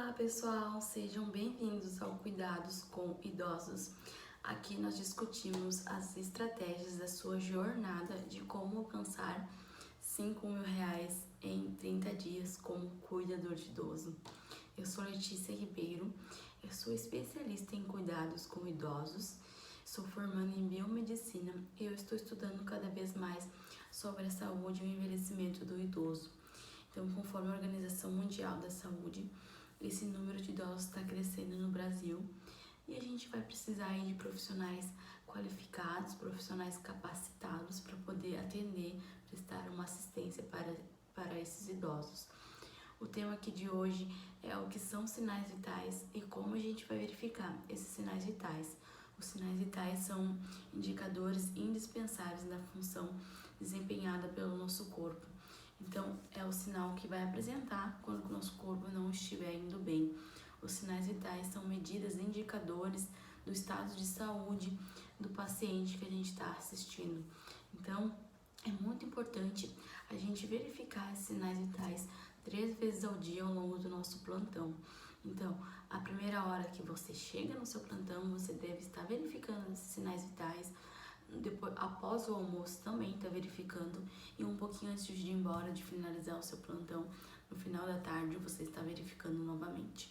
Olá pessoal, sejam bem-vindos ao Cuidados com Idosos. Aqui nós discutimos as estratégias da sua jornada de como alcançar R$ 5.000 em 30 dias como cuidador de idoso. Eu sou Letícia Ribeiro, eu sou especialista em cuidados com idosos, sou formanda em biomedicina e eu estou estudando cada vez mais sobre a saúde e o envelhecimento do idoso. Então, conforme a Organização Mundial da Saúde, esse número de idosos está crescendo no Brasil e a gente vai precisar aí de profissionais qualificados, profissionais capacitados para poder atender, prestar uma assistência para esses idosos. O tema aqui de hoje é o que são sinais vitais e como a gente vai verificar esses sinais vitais. Os sinais vitais são indicadores indispensáveis da função desempenhada pelo nosso corpo. Então, é o sinal que vai apresentar quando o nosso corpo não estiver indo bem. Os sinais vitais são medidas indicadores do estado de saúde do paciente que a gente está assistindo. Então, é muito importante a gente verificar esses sinais vitais 3 vezes ao dia ao longo do nosso plantão. Então, a primeira hora que você chega no seu plantão, você deve estar verificando esses sinais vitais. Depois, após o almoço também está verificando, e um pouquinho antes de ir embora, de finalizar o seu plantão, no final da tarde você está verificando novamente.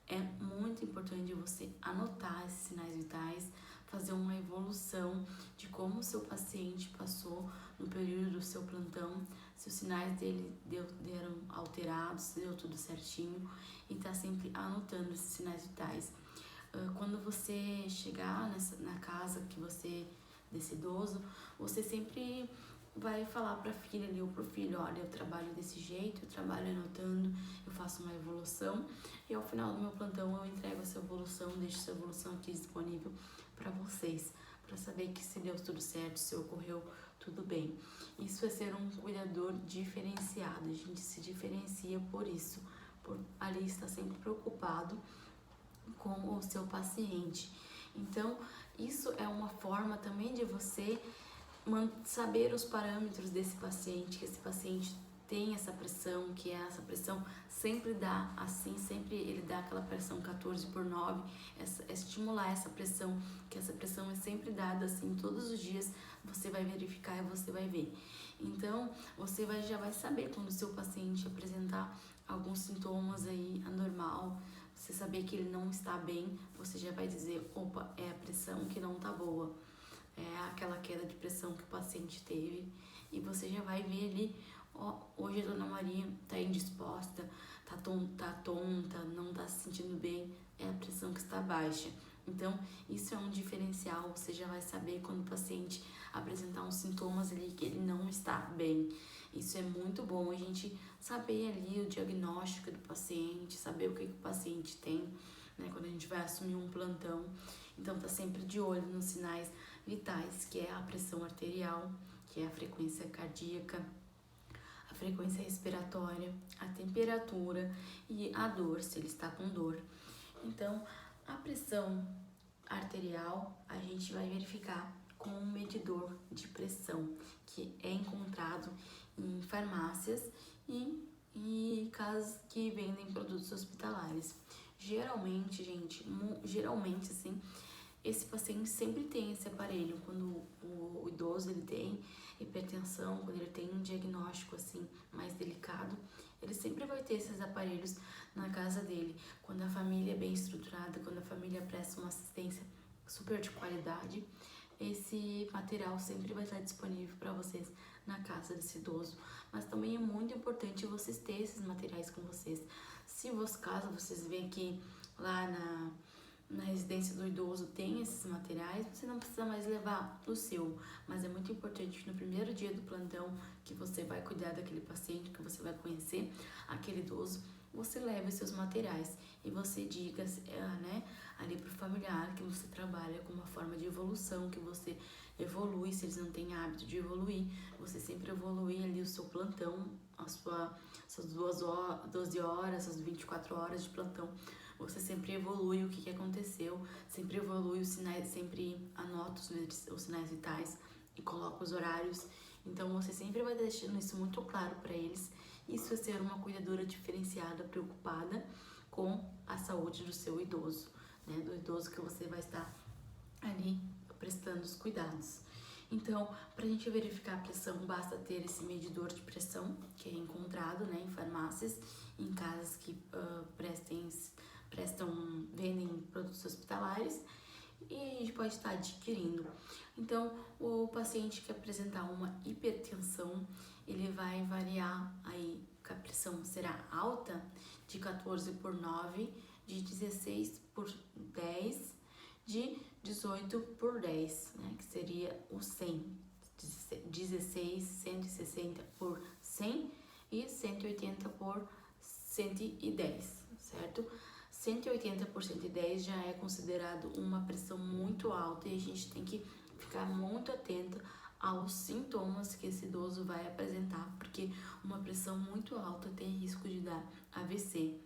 É muito importante você anotar esses sinais vitais, fazer uma evolução de como o seu paciente passou no período do seu plantão, se os sinais dele deram alterados, se deu tudo certinho, e tá sempre anotando esses sinais vitais. Quando você chegar na casa desse idoso, você sempre vai falar para a filha ali ou para o filho: olha, eu trabalho desse jeito, eu trabalho anotando, eu faço uma evolução e ao final do meu plantão eu entrego essa evolução, deixo essa evolução aqui disponível para vocês, para saber que se deu tudo certo, se ocorreu tudo bem. Isso é ser um cuidador diferenciado, a gente se diferencia por isso, por ali estar sempre preocupado com o seu paciente. Então, isso é uma forma também de você saber os parâmetros desse paciente, que esse paciente tem essa pressão, que essa pressão sempre dá assim, sempre ele dá aquela pressão 14/9, estimular essa pressão, que essa pressão é sempre dada assim, todos os dias você vai verificar e você vai ver. Então, você já vai saber quando o seu paciente apresentar alguns sintomas aí anormal, você saber que ele não está bem, você já vai dizer: opa, é a pressão que não tá boa, é aquela queda de pressão que o paciente teve, e você já vai ver ali: ó, hoje a Dona Maria tá indisposta, tá tonta, não tá se sentindo bem, é a pressão que está baixa. Então, isso é um diferencial, você já vai saber quando o paciente apresentar uns sintomas ali que ele não está bem. Isso é muito bom, a gente saber ali o diagnóstico do paciente, saber o que o paciente tem, né, quando a gente vai assumir um plantão. Então, tá sempre de olho nos sinais vitais, que é a pressão arterial, que é a frequência cardíaca, a frequência respiratória, a temperatura e a dor, se ele está com dor. Então, a pressão arterial a gente vai verificar com um medidor de pressão que é encontrado em farmácias e casas que vendem produtos hospitalares. Geralmente, assim, esse paciente sempre tem esse aparelho. Quando o idoso ele tem hipertensão, quando ele tem um diagnóstico assim mais delicado, ele sempre vai ter esses aparelhos na casa dele. Quando a família é bem estruturada, quando a família presta uma assistência super de qualidade, esse material sempre vai estar disponível para vocês na casa desse idoso. Mas também é muito importante vocês terem esses materiais com vocês. Se caso vocês veem que lá na residência do idoso tem esses materiais, você não precisa mais levar o seu, mas é muito importante que no primeiro dia do plantão, que você vai cuidar daquele paciente, que você vai conhecer aquele idoso, você leve os seus materiais e você diga, né, ali pro familiar que você trabalha com uma forma de evolução, que você evolui, se eles não têm hábito de evoluir, você sempre evolui ali o seu plantão, suas 12 horas, suas 24 horas de plantão. Você sempre evolui o que aconteceu, sempre evolui os sinais, sempre anota os sinais vitais e coloca os horários. Então você sempre vai deixando isso muito claro para eles. Isso é ser uma cuidadora diferenciada, preocupada com a saúde do seu idoso, né? Do idoso que você vai estar ali prestando os cuidados. Então, para a gente verificar a pressão, basta ter esse medidor de pressão, que é encontrado, né, em farmácias, em casas que vendem produtos hospitalares, e a gente pode estar adquirindo. Então, o paciente que apresentar uma hipertensão, ele vai variar aí, a pressão será alta, de 14/9, de 16/10, de 18/10, né, que seria o 100, 16, 160/100 e 180/110, certo? 180/110 já é considerado uma pressão muito alta e a gente tem que ficar muito atento aos sintomas que esse idoso vai apresentar, porque uma pressão muito alta tem risco de dar AVC.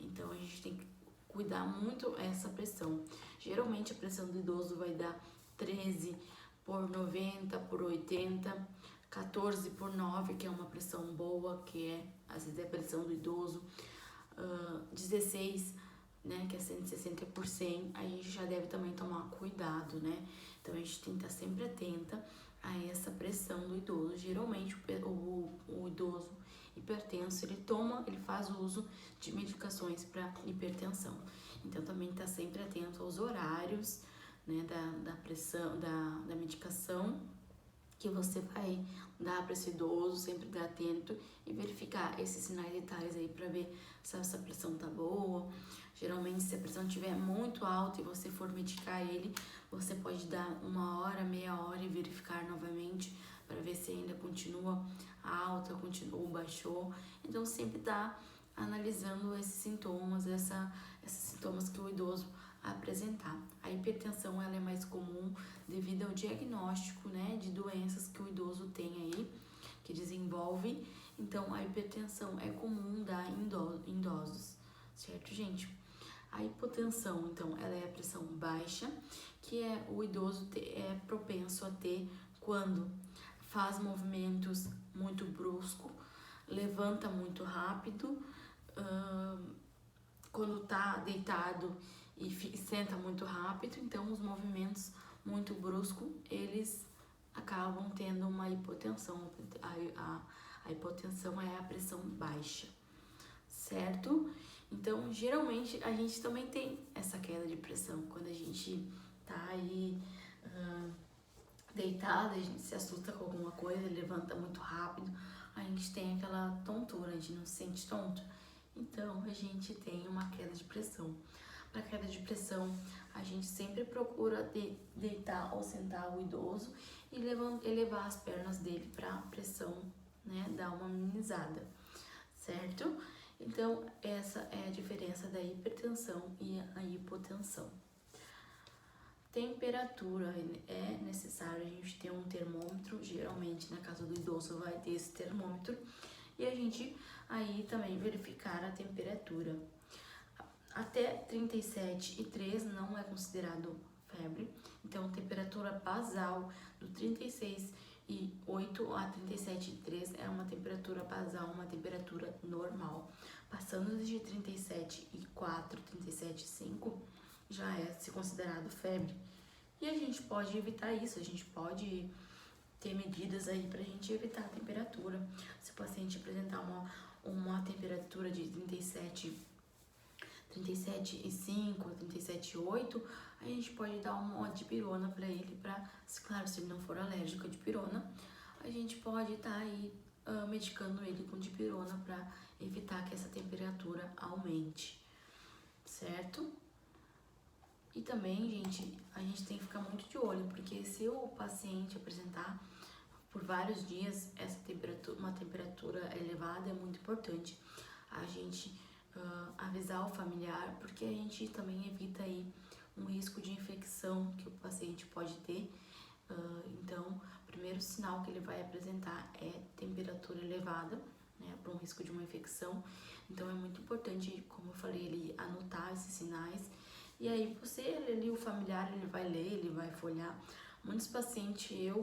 Então a gente tem que cuidar muito essa pressão. Geralmente a pressão do idoso vai dar 13/90/80, 14/9, que é uma pressão boa, que é às vezes é a pressão do idoso, 16, né, que é 160/100, a gente já deve também tomar cuidado, né? Então a gente tem que estar sempre atenta a essa pressão do idoso. Geralmente o idoso hipertenso, ele faz uso de medicações para hipertensão. Então também está sempre atento aos horários, né, da pressão, da medicação que você vai dar para esse idoso, sempre estar atento e verificar esses sinais vitais aí para ver se essa pressão tá boa. Geralmente, se a pressão estiver muito alta e você for medicar ele, você pode dar 1 hora, meia hora e verificar novamente para ver se ainda continua alta, continuou, baixou. Então, sempre tá analisando esses sintomas, esses sintomas que o idoso apresentar. A hipertensão ela é mais comum devido ao diagnóstico, né, de doenças que o idoso tem aí, que desenvolve. Então, a hipertensão é comum dar em idosos, certo, gente? A hipotensão, então, ela é a pressão baixa, que o idoso é propenso a ter quando faz movimentos muito bruscos, levanta muito rápido, quando tá deitado e senta muito rápido. Então os movimentos muito bruscos, eles acabam tendo uma hipotensão. A hipotensão é a pressão baixa, certo? Então geralmente a gente também tem essa queda de pressão quando a gente tá aí deitada, a gente se assusta com alguma coisa, levanta muito rápido, a gente tem aquela tontura, a gente não se sente tonto. Então, a gente tem uma queda de pressão. Para queda de pressão, a gente sempre procura deitar ou sentar o idoso e elevar as pernas dele para a pressão, né, dar uma minimizada, certo? Então, essa é a diferença da hipertensão e a hipotensão. Temperatura, é necessário a gente ter um termômetro, geralmente na casa do idoso vai ter esse termômetro, e a gente aí também verificar a temperatura. Até 37,3 não é considerado febre, então temperatura basal do 36,8 a 37,3 é uma temperatura basal, uma temperatura normal. Passando de 37,4, 37,5 já é se considerado febre. E a gente pode evitar isso, a gente pode ter medidas aí pra gente evitar a temperatura. Se o paciente apresentar uma temperatura de 37,5, 37,8, a gente pode dar uma dipirona para ele, claro, se ele não for alérgico a dipirona, a gente pode estar aí medicando ele com dipirona para evitar que essa temperatura aumente, certo? E também, gente, a gente tem que ficar muito de olho, porque se o paciente apresentar por vários dias uma temperatura elevada, é muito importante a gente avisar o familiar, porque a gente também evita aí um risco de infecção que o paciente pode ter. Então, o primeiro sinal que ele vai apresentar é temperatura elevada, né, para um risco de uma infecção. Então, é muito importante, como eu falei, ele anotar esses sinais. E aí, o familiar, ele vai ler, ele vai folhear. Muitos pacientes eu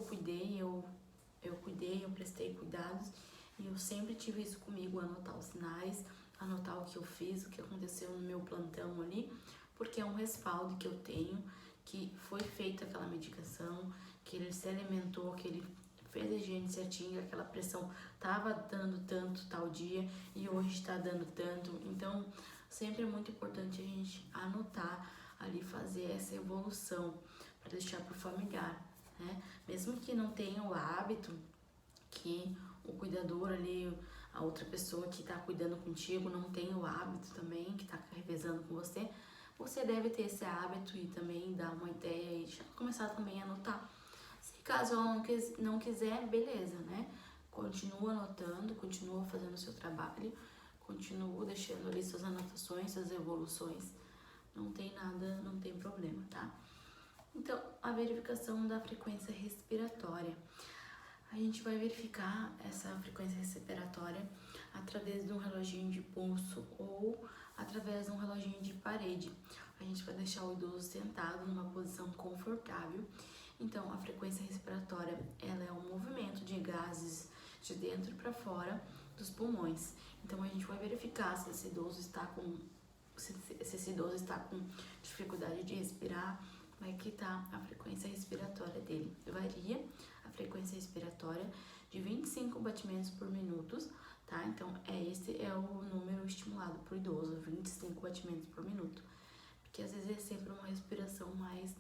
prestei cuidados, e eu sempre tive isso comigo, anotar os sinais, anotar o que eu fiz, o que aconteceu no meu plantão ali, porque é um respaldo que eu tenho, que foi feita aquela medicação, que ele se alimentou, que ele fez a higiene certinho, aquela pressão tava dando tanto tal dia e hoje está dando tanto. Então, sempre é muito importante a gente anotar ali, fazer essa evolução para deixar pro familiar, né? Mesmo que não tenha o hábito, que o cuidador ali, a outra pessoa que está cuidando contigo não tem o hábito também, que está revezando com você, você deve ter esse hábito e também dar uma ideia e já começar também a anotar. Se caso ela não quiser, beleza, né? Continua anotando, continua fazendo o seu trabalho, continua deixando ali suas anotações, suas evoluções. Não tem nada, não tem problema, tá? Então, a verificação da frequência respiratória. A gente vai verificar essa frequência respiratória através de um reloginho de pulso ou através de um reloginho de parede. A gente vai deixar o idoso sentado numa posição confortável. Então, a frequência respiratória, ela é um movimento de gases de dentro para fora dos pulmões. Então, a gente vai verificar se esse idoso está com dificuldade de respirar, como é que tá a frequência respiratória dele. Varia a frequência respiratória de 25 batimentos por minuto, tá? Então, esse é o número estimulado para o idoso, 25 batimentos por minuto. Porque às vezes é sempre uma respiração mais,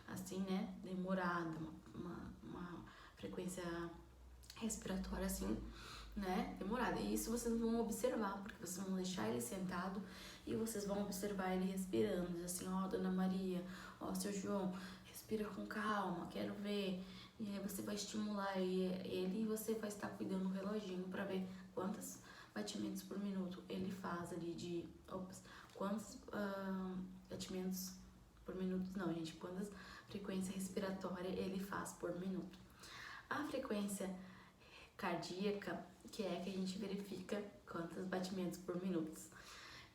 assim, né, demorada, uma frequência respiratória, assim, né, demorada. E isso vocês vão observar, porque vocês vão deixar ele sentado e vocês vão observar ele respirando, diz assim, ó, Dona Maria, ó, seu João, respira com calma, quero ver. E aí você vai estimular ele e você vai estar cuidando do reloginho para ver quantos batimentos por minuto ele faz ali quantos batimentos por minuto, não, gente, quantas frequência respiratória ele faz por minuto. A frequência cardíaca, que é que a gente verifica quantos batimentos por minuto.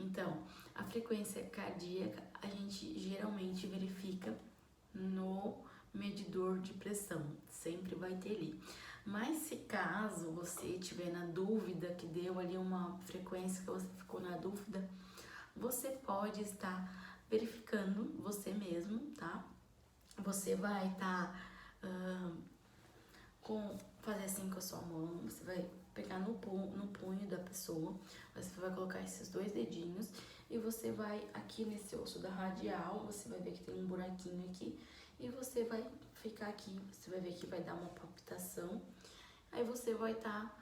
Então, a frequência cardíaca a gente geralmente verifica no medidor de pressão, sempre vai ter ali. Mas se caso você tiver na dúvida, que deu ali uma frequência que você ficou na dúvida, você pode estar verificando você mesmo, tá? Você vai estar fazer assim com a sua mão, você vai pegar no punho da pessoa, você vai colocar esses dois dedinhos e você vai aqui nesse osso da radial, você vai ver que tem um buraquinho aqui e você vai ficar aqui, você vai ver que vai dar uma palpitação, aí você vai estar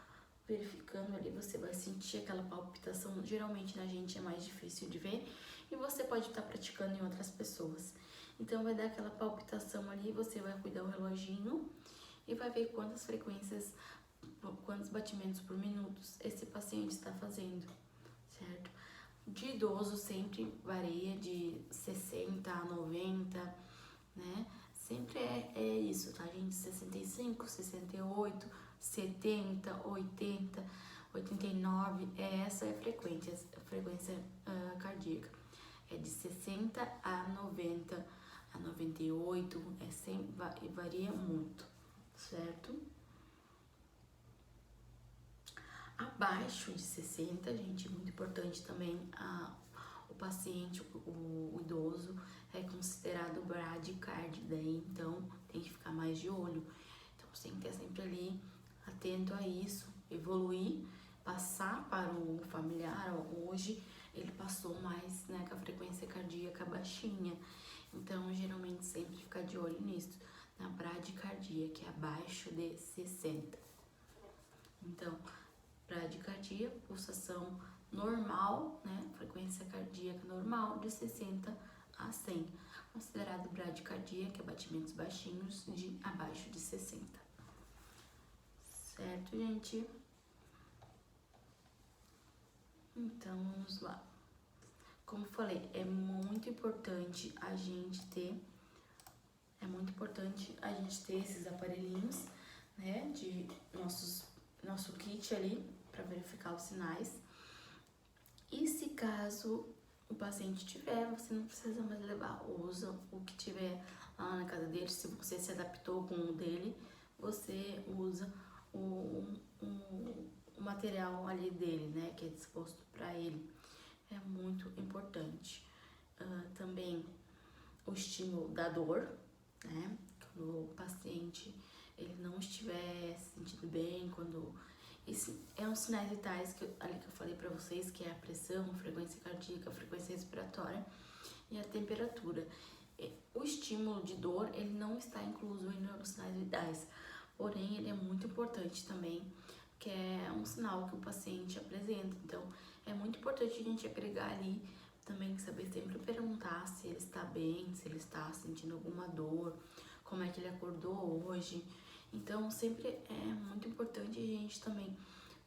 verificando ali, você vai sentir aquela palpitação, geralmente na gente é mais difícil de ver e você pode estar praticando em outras pessoas. Então vai dar aquela palpitação ali, você vai cuidar o reloginho e vai ver quantas frequências, quantos batimentos por minuto esse paciente está fazendo, certo? De idoso sempre varia de 60 a 90, né? Sempre é isso, tá, gente? 65, 68, 70, 80, 89, essa é a frequência cardíaca. É de 60 a 90, a 98, varia muito, certo? Abaixo de 60, gente, muito importante também, o paciente, o idoso, é considerado bradicárdio, daí então tem que ficar mais de olho. Então você tem que estar sempre ali, atento a isso, evoluir, passar para o familiar. Hoje ele passou mais, né, com a frequência cardíaca baixinha, então geralmente sempre ficar de olho nisso, na bradicardia, que é abaixo de 60. Então, bradicardia, pulsação normal, né, frequência cardíaca normal de 60 a 100, considerado bradicardia, que é batimentos baixinhos de abaixo de 60. Certo, gente? Então, vamos lá. Como falei, é muito importante a gente ter esses aparelhinhos, né, de nosso kit ali para verificar os sinais. E se caso o paciente tiver, você não precisa mais levar, usa o que tiver lá na casa dele. Se você se adaptou com o dele, você usa o material ali dele, né, que é disposto para ele. importante. Também o estímulo da dor, né? Quando o paciente ele não estiver se sentindo bem, quando esse é um sinais vitais que eu falei para vocês, que é a pressão, a frequência cardíaca, a frequência respiratória e a temperatura. O estímulo de dor, ele não está incluso ainda nos sinais vitais, porém ele é muito importante também, que é um sinal que o paciente apresenta. Então, é muito importante a gente agregar ali também, saber sempre perguntar se ele está bem, se ele está sentindo alguma dor, como é que ele acordou hoje. Então, sempre é muito importante a gente também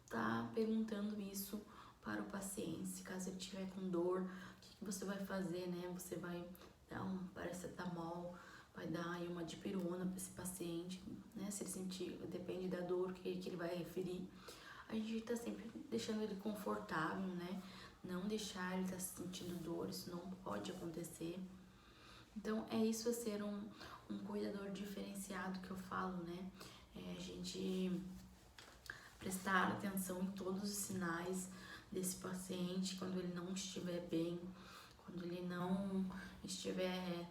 estar perguntando isso para o paciente. Se caso ele estiver com dor, o que você vai fazer, né? Você vai dar um paracetamol, vai dar aí uma dipirona para esse paciente, né? Se ele sentir, depende da dor que ele vai referir. A gente tá sempre deixando ele confortável, né? Não deixar ele estar sentindo dor, isso não pode acontecer. Então, é isso ser um cuidador diferenciado que eu falo, né? A gente prestar atenção em todos os sinais desse paciente quando ele não estiver bem, quando ele não estiver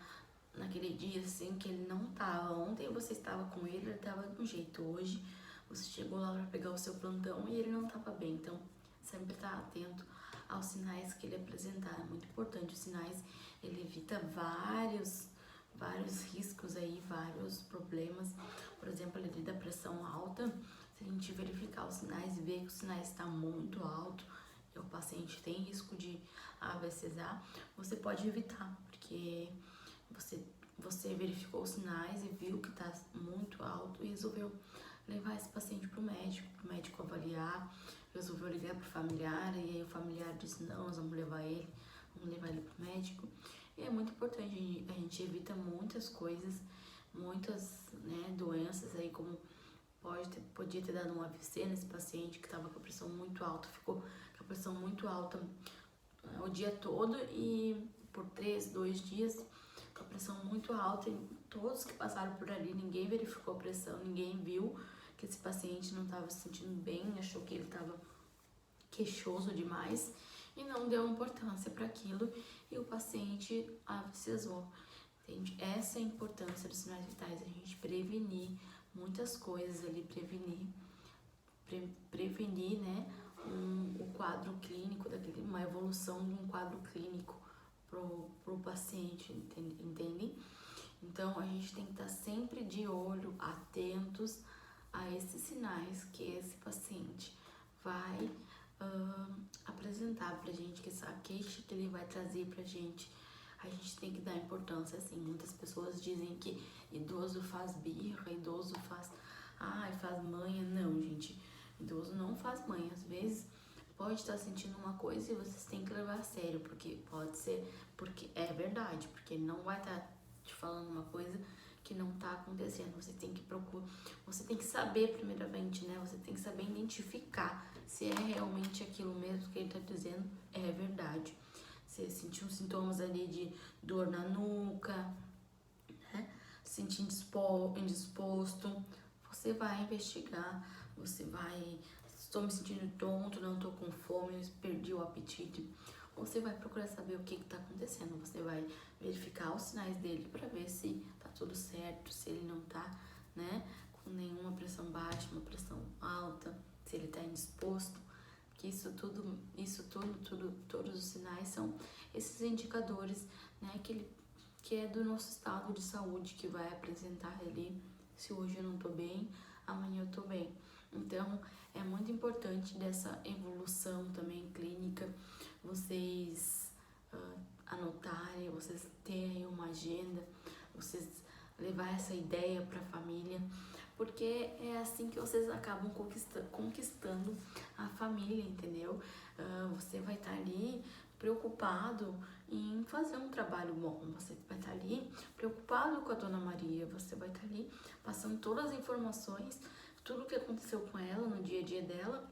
naquele dia assim que ele não tava. Ontem você estava com ele tava de um jeito, hoje você chegou lá para pegar o seu plantão e ele não tava bem. Então, sempre estar atento aos sinais que ele apresentar. É muito importante os sinais, ele evita vários riscos aí, vários problemas. Por exemplo, ali da pressão alta, se a gente verificar os sinais e ver que o sinais está muito alto, e o paciente tem risco de AVCs, você pode evitar, porque você verificou os sinais e viu que está muito alto e resolveu levar esse paciente para o médico avaliar, resolveu ligar para o familiar, e aí o familiar disse, não, nós vamos levar ele para o médico. E é muito importante, a gente evita muitas coisas, muitas, né, doenças aí, como podia ter dado um AVC nesse paciente que estava com a pressão muito alta, ficou com a pressão muito alta o dia todo e por 2 dias com a pressão muito alta, e todos que passaram por ali, ninguém verificou a pressão, ninguém viu que esse paciente não estava se sentindo bem, achou que ele estava queixoso demais e não deu importância para aquilo e o paciente AVCsou. Entende? Essa é a importância dos sinais vitais, a gente prevenir muitas coisas ali, prevenir, né, o quadro clínico, uma evolução de um quadro clínico pro paciente, entende? Então, a gente tem que estar sempre de olho, atentos a esses sinais que esse paciente vai apresentar pra gente, que essa queixa que ele vai trazer pra gente. A gente tem que dar importância, assim, muitas pessoas dizem que idoso faz birra, idoso faz manha. Não, gente, idoso não faz manha. Às vezes pode estar sentindo uma coisa e vocês têm que levar a sério, porque pode ser, porque é verdade, porque ele não vai estar te falando uma coisa que não tá acontecendo. Você tem que procurar, você tem que saber primeiramente, né? Você tem que saber identificar se é realmente aquilo mesmo que ele tá dizendo, é verdade. Você sentiu sintomas ali de dor na nuca, né? Se sentir indisposto, você vai investigar, você vai, estou me sentindo tonto, não estou com fome, perdi o apetite. Você vai procurar saber o que está acontecendo, você vai verificar os sinais dele para ver se tá tudo certo, se ele não tá, né, com nenhuma pressão baixa, uma pressão alta, se ele tá indisposto. Que todos os sinais são esses indicadores, né, que é do nosso estado de saúde, que vai apresentar ali se hoje eu não tô bem, amanhã eu tô bem. Então, é muito importante dessa evolução também clínica, vocês anotarem, vocês terem uma agenda, vocês levar essa ideia para a família, porque é assim que vocês acabam conquistando a família, entendeu? Você vai estar ali preocupado em fazer um trabalho bom, você vai estar ali preocupado com a Dona Maria, você vai estar ali passando todas as informações, tudo o que aconteceu com ela no dia a dia dela,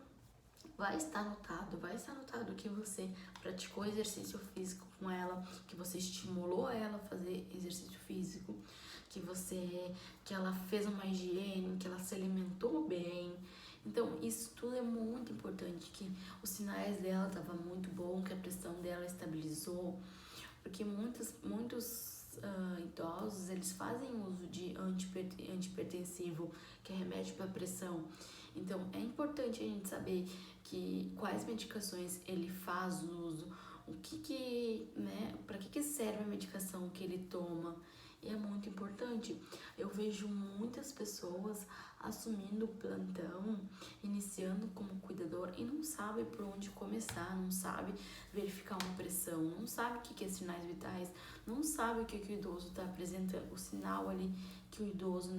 vai estar anotado que você praticou exercício físico com ela, que você estimulou ela a fazer exercício físico, que ela fez uma higiene, que ela se alimentou bem, Então, isso tudo é muito importante, que os sinais dela estavam muito bom, que a pressão dela estabilizou, porque muitos idosos, eles fazem uso de antihipertensivo, que é remédio para pressão. Então, é importante a gente saber quais medicações ele faz uso, para que serve a medicação que ele toma. E é muito importante. Eu vejo muitas pessoas assumindo o plantão, iniciando como cuidador e não sabe por onde começar, não sabe verificar uma pressão, não sabe o que é sinais vitais, não sabe o que o idoso está apresentando, o sinal ali que o idoso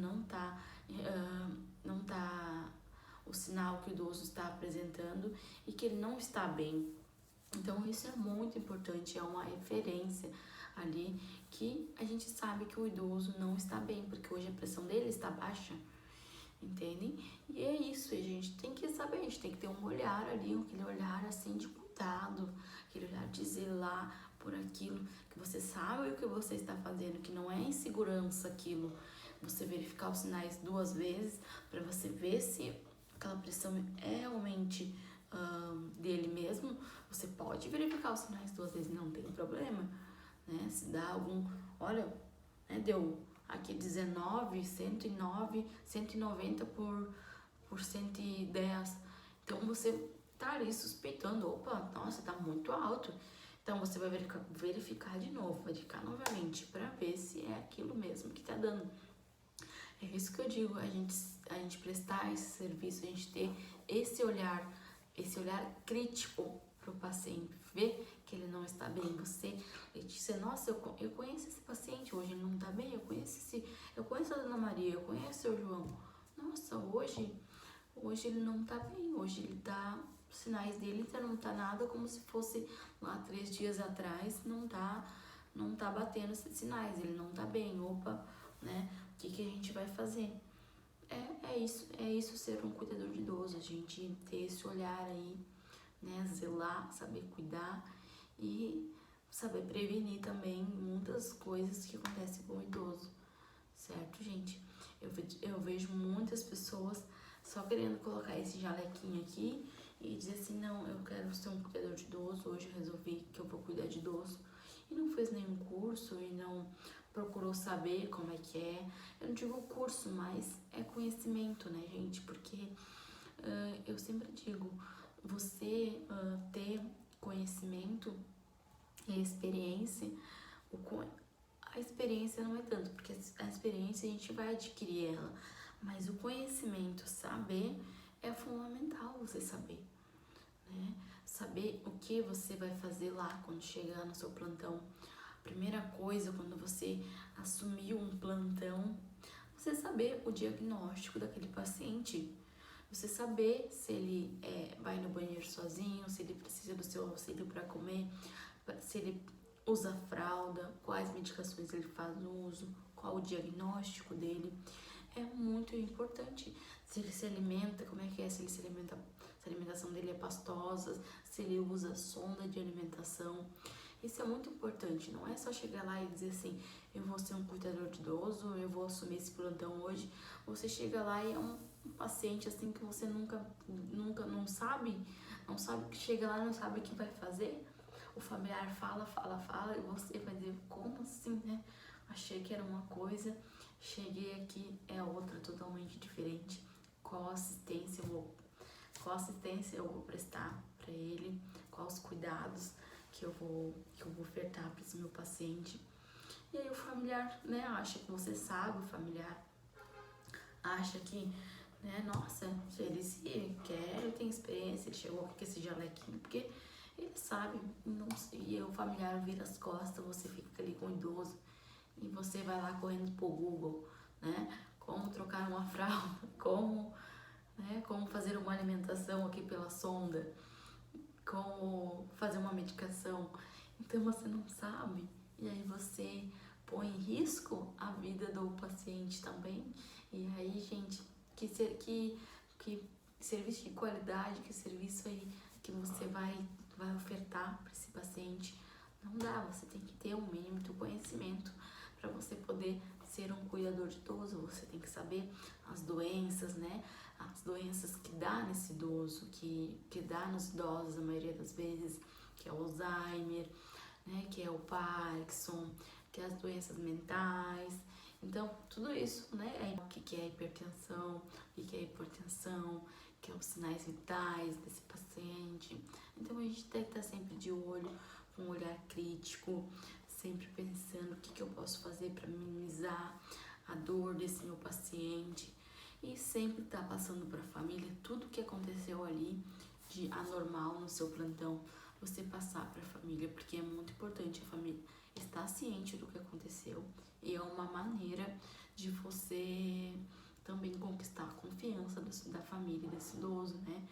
o sinal que o idoso está apresentando e que ele não está bem. Então isso é muito importante, é uma referência ali que a gente sabe que o idoso não está bem, porque hoje a pressão dele está baixa, entendem? E é isso, a gente tem que saber, a gente tem que ter um olhar ali, aquele olhar assim de cuidado, aquele olhar de zelar por aquilo que você sabe o que você está fazendo, que não é insegurança aquilo. Você verificar os sinais 2 vezes para você ver se aquela pressão é realmente dele mesmo. Você pode verificar os sinais 2 vezes, não tem problema, né? Se dá algum, olha, né, deu aqui 19, 109, 190 por 110. Então você tá ali suspeitando, opa, nossa, tá muito alto. Então você vai verificar de novo, verificar novamente para ver se é aquilo mesmo que tá dando. É isso que eu digo, a gente prestar esse serviço, a gente ter esse olhar crítico pro paciente, ver que ele não está bem. Você, Letícia, nossa, eu conheço esse paciente, hoje ele não tá bem, eu conheço a Dona Maria, eu conheço o João. Nossa, hoje ele não tá bem, hoje ele tá, os sinais dele não tá nada como se fosse lá 3 dias atrás, não tá batendo esses sinais, ele não tá bem, opa, né? O que a gente vai fazer? É isso ser um cuidador de idoso, a gente ter esse olhar aí, né, zelar, saber cuidar e saber prevenir também muitas coisas que acontecem com o idoso, certo, gente? Eu vejo muitas pessoas só querendo colocar esse jalequinho aqui e dizer assim, não, eu quero ser um cuidador de idoso, hoje eu resolvi que eu vou cuidar de idoso, e não fez nenhum curso e não procurou saber como é que é. Eu não digo curso, mas é conhecimento, né, gente? Porque eu sempre digo, você ter conhecimento e experiência, a experiência não é tanto, porque a experiência a gente vai adquirir ela, mas o conhecimento, saber, é fundamental você saber, né? Saber o que você vai fazer lá quando chegar no seu plantão. Primeira coisa, quando você assumir um plantão, você saber o diagnóstico daquele paciente. Você saber se ele vai no banheiro sozinho, se ele precisa do seu auxílio para comer, se ele usa fralda, quais medicações ele faz uso, qual o diagnóstico dele. É muito importante. Se ele se alimenta, como é que é? Se ele se alimenta, se a alimentação dele é pastosa, se ele usa sonda de alimentação. Isso é muito importante, não é só chegar lá e dizer assim, eu vou ser um cuidador de idoso, eu vou assumir esse plantão hoje. Você chega lá e é um paciente assim que você nunca não sabe que chega lá e não sabe o que vai fazer. O familiar fala, e você vai dizer, como assim, né? Achei que era uma coisa, cheguei aqui, é outra, totalmente diferente. Qual assistência eu vou prestar para ele, quais os cuidados que eu vou ofertar para esse meu paciente. E aí o familiar, né, acha que você sabe, o familiar acha que, né, nossa, se ele quer, ele tem experiência, ele chegou aqui com esse jalequinho, porque ele sabe, não sei, e o familiar vira as costas, você fica ali com o idoso e você vai lá correndo pro Google, né, como trocar uma fralda, como fazer uma alimentação aqui pela sonda, como fazer uma medicação. Então você não sabe, e aí você põe em risco a vida do paciente também. E aí, gente, que serviço de qualidade, que serviço aí que você vai ofertar para esse paciente? Não dá, você tem que ter um mínimo de conhecimento para você poder ser um cuidador de idoso. Você tem que saber as doenças, né? As doenças que dá nesse idoso, que dá nos idosos a maioria das vezes, que é o Alzheimer, né? Que é o Parkinson, que é as doenças mentais. Então, tudo isso, né? O que é hipertensão, o que é hipertensão, que é os sinais vitais desse paciente. Então, a gente tem que estar sempre de olho, com um olhar crítico, sempre pensando o que eu posso fazer para minimizar a dor desse meu paciente e sempre estar passando para a família tudo o que aconteceu ali de anormal no seu plantão, você passar para a família, porque é muito importante a família estar ciente do que aconteceu e é uma maneira de você também conquistar a confiança da família desse idoso, né?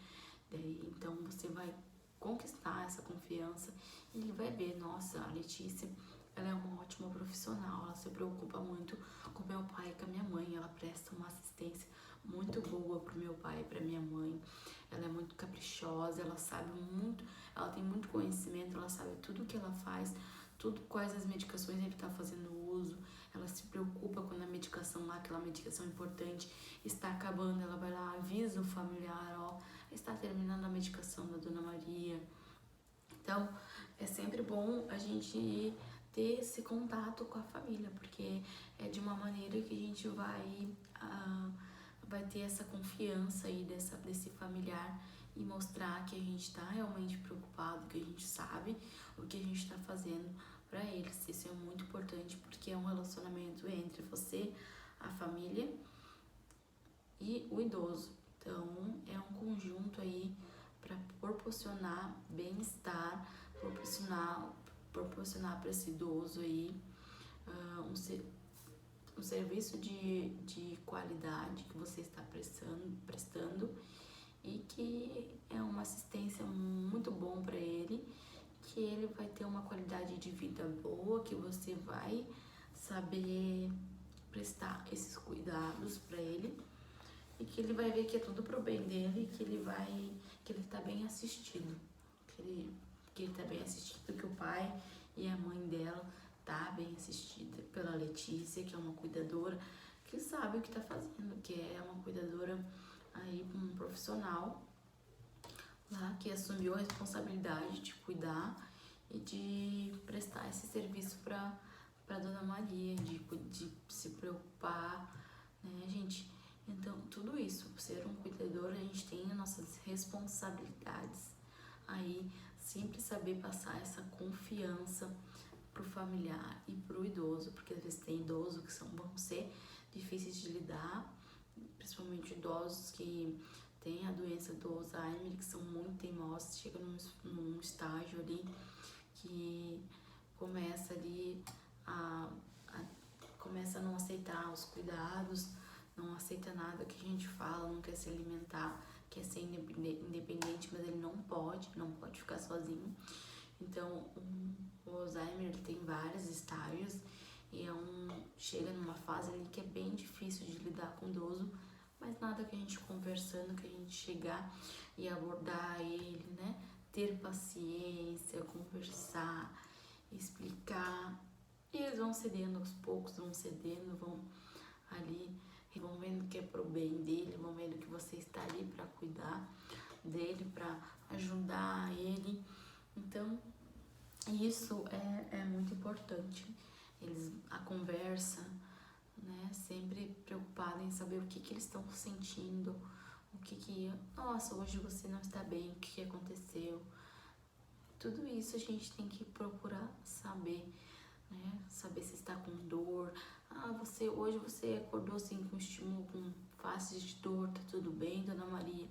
Então você vai conquistar essa confiança e ele vai ver, nossa, a Letícia, ela é uma ótima profissional, ela se preocupa muito com meu pai e com a minha mãe, ela presta uma assistência muito boa pro meu pai e pra minha mãe, ela é muito caprichosa, ela sabe muito, ela tem muito conhecimento, ela sabe tudo que ela faz, tudo, quais as medicações ele tá fazendo uso, ela se preocupa quando a medicação lá, aquela medicação importante, está acabando, ela vai lá, avisa o familiar, ó, está terminando a medicação da Dona Maria. Então, é sempre bom a gente ter esse contato com a família, porque é de uma maneira que a gente vai ter essa confiança aí desse familiar e mostrar que a gente está realmente preocupado, que a gente sabe o que a gente está fazendo para eles. Isso é muito importante porque é um relacionamento entre você, a família e o idoso. Então, é um conjunto aí para proporcionar bem-estar, proporcionar para esse idoso aí um serviço de qualidade que você está prestando e que é uma assistência muito bom para ele, que ele vai ter uma qualidade de vida boa, que você vai saber prestar esses cuidados para ele e que ele vai ver que é tudo pro bem dele, que ele tá bem assistido, que ele tá bem assistido, que o pai e a mãe dela tá bem assistida pela Letícia, que é uma cuidadora, que sabe o que tá fazendo, que é uma cuidadora aí, um profissional lá que assumiu a responsabilidade de cuidar e de prestar esse serviço para Dona Maria, de se preocupar, né, gente? Então, tudo isso, ser um cuidador, a gente tem as nossas responsabilidades. Aí, sempre saber passar essa confiança pro familiar e pro idoso, porque às vezes tem idosos que vão ser difíceis de lidar, principalmente idosos que têm a doença do Alzheimer, que são muito teimosos, chega num estágio ali que começa ali começa a não aceitar os cuidados, não aceita nada que a gente fala, não quer se alimentar, quer ser independente, mas ele não pode ficar sozinho. Então, o Alzheimer ele tem vários estágios e chega numa fase ali que é bem difícil de lidar com o idoso, mas nada que a gente conversando, que a gente chegar e abordar ele, né? Ter paciência, conversar, explicar. E eles vão cedendo aos poucos, vão vendo que é pro bem dele, vão vendo que você está ali para cuidar dele, para ajudar ele. Então, isso é muito importante. A conversa, né, sempre preocupada em saber o que eles estão sentindo, nossa, hoje você não está bem, o que aconteceu. Tudo isso a gente tem que procurar saber, né? Saber se está com dor. Hoje você acordou assim com estímulo, com faces de dor, tá tudo bem, Dona Maria?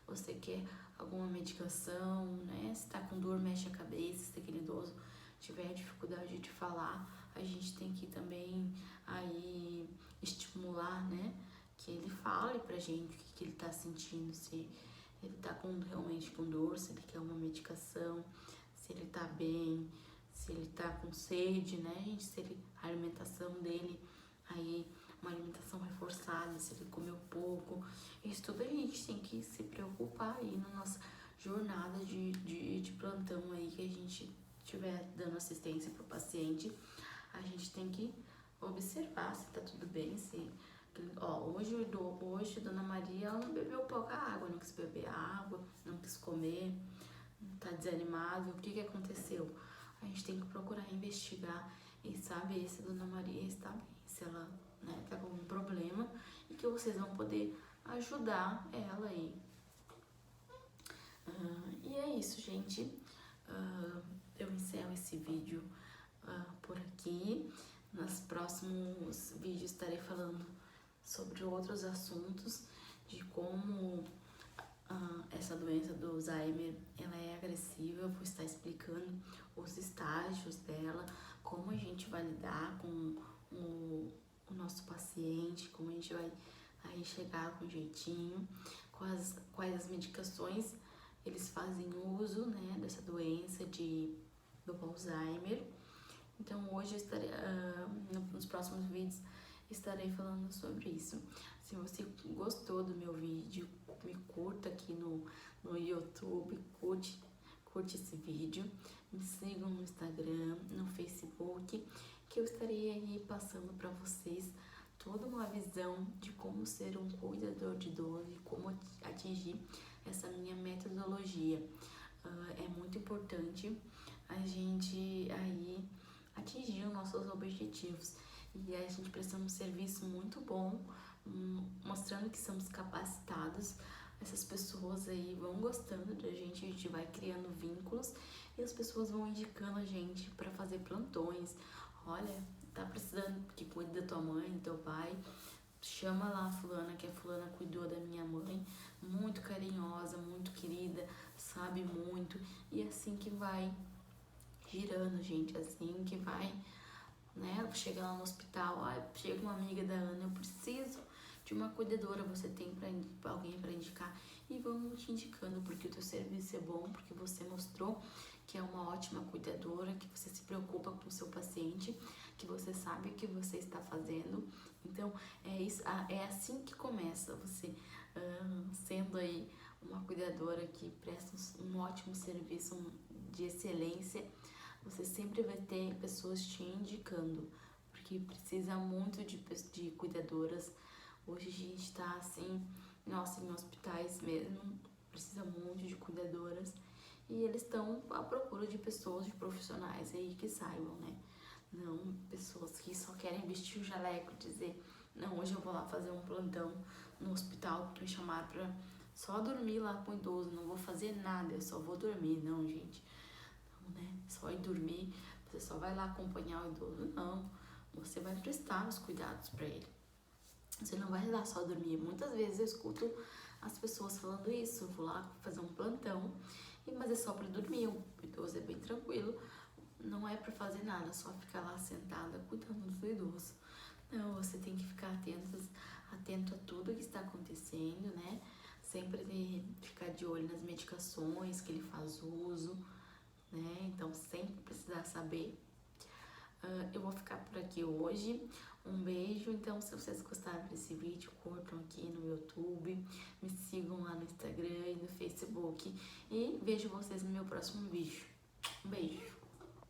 Você quer alguma medicação, né? Se tá com dor, mexe a cabeça, se aquele idoso tiver dificuldade de falar, a gente tem que também aí estimular, né? Que ele fale pra gente o que ele tá sentindo, se ele tá realmente com dor, se ele quer uma medicação, se ele tá bem, se ele tá com sede, né, gente? A alimentação dele, aí, uma alimentação reforçada, se ele comeu pouco. Isso tudo a gente tem que se preocupar aí na nossa jornada de plantão aí, que a gente estiver dando assistência pro paciente. A gente tem que observar se tá tudo bem, se... Ó, hoje Dona Maria, ela não bebeu pouca água, não quis beber água, não quis comer, tá desanimado. O que aconteceu? A gente tem que procurar investigar e saber se a Dona Maria está bem, se ela, né, tá com algum problema, e que vocês vão poder ajudar ela aí. E é isso, gente. Eu encerro esse vídeo por aqui. Nos próximos vídeos estarei falando sobre outros assuntos, de como essa doença do Alzheimer, ela é agressiva. Eu vou estar explicando os estágios dela, como a gente vai lidar com o nosso paciente, como a gente vai aí chegar com jeitinho, quais as medicações eles fazem uso, né, dessa doença do Alzheimer. Então hoje eu estarei, nos próximos vídeos estarei falando sobre isso. Se você gostou do meu vídeo, me curta aqui no YouTube, curte esse vídeo, me sigam no Instagram, no Facebook, que eu estarei aí passando para vocês toda uma visão de como ser um cuidador de idoso e como atingir essa minha metodologia. É muito importante a gente aí atingir os nossos objetivos, e a gente presta um serviço muito bom, mostrando que somos capacitados. Essas pessoas aí vão gostando da gente, a gente vai criando vínculos e as pessoas vão indicando a gente para fazer plantões. Olha, tá precisando que cuide da tua mãe, do teu pai, chama lá a fulana, que a fulana cuidou da minha mãe, muito carinhosa, muito querida, sabe muito, e assim que vai girando, gente, assim que vai, né? Chega lá no hospital, chega uma amiga da Ana, eu preciso de uma cuidadora, você tem alguém para indicar? E vamos te indicando, porque o teu serviço é bom, porque você mostrou que é uma ótima cuidadora, que você se preocupa com o seu paciente, que você sabe o que você está fazendo. Então é isso, é assim que começa, você sendo aí uma cuidadora que presta um ótimo serviço de excelência. Você sempre vai ter pessoas te indicando, porque precisa muito de cuidadoras. Hoje a gente tá assim, nossa, em hospitais mesmo, precisa muito de cuidadoras. E eles estão à procura de pessoas, de profissionais aí que saibam, né? Não pessoas que só querem vestir o jaleco e dizer, não, hoje eu vou lá fazer um plantão no hospital porque me chamaram pra só dormir lá com o idoso, não vou fazer nada, eu só vou dormir. Não, gente. Né? Só ir dormir, você só vai lá acompanhar o idoso. Não, você vai prestar os cuidados para ele. Você não vai lá só dormir. Muitas vezes eu escuto as pessoas falando isso, eu vou lá fazer um plantão, mas é só para dormir. O idoso é bem tranquilo, não é para fazer nada, só ficar lá sentada cuidando do idoso. Não, você tem que ficar atento a tudo que está acontecendo, né? Sempre ficar de olho nas medicações que ele faz uso, né? Então sempre precisar saber. Eu vou ficar por aqui hoje. Um beijo. Então, se vocês gostaram desse vídeo, curtam aqui no YouTube, me sigam lá no Instagram e no Facebook, e vejo vocês no meu próximo vídeo. Um beijo.